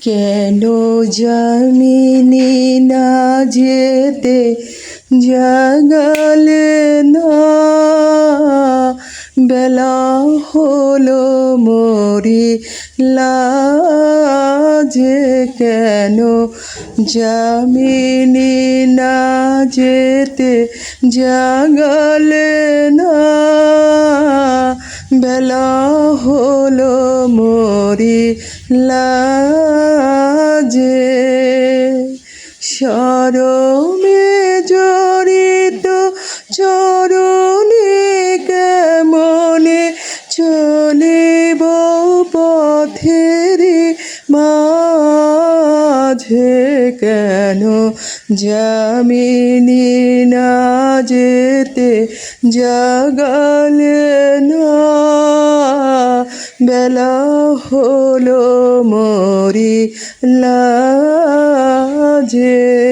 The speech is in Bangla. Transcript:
কেন জামিনী না যেতে জাগালে না, বেলা হলো মরিলা যে। কেন জামিনী না যেতে জাগালে না, বেলা হলো মরিলা যে। শরমে জড়িত চরণে কেমনে চলিব পথের মাঝে। কেন জামিনী না যেতে জাগালে না, বেলা হলো মরিলা যে।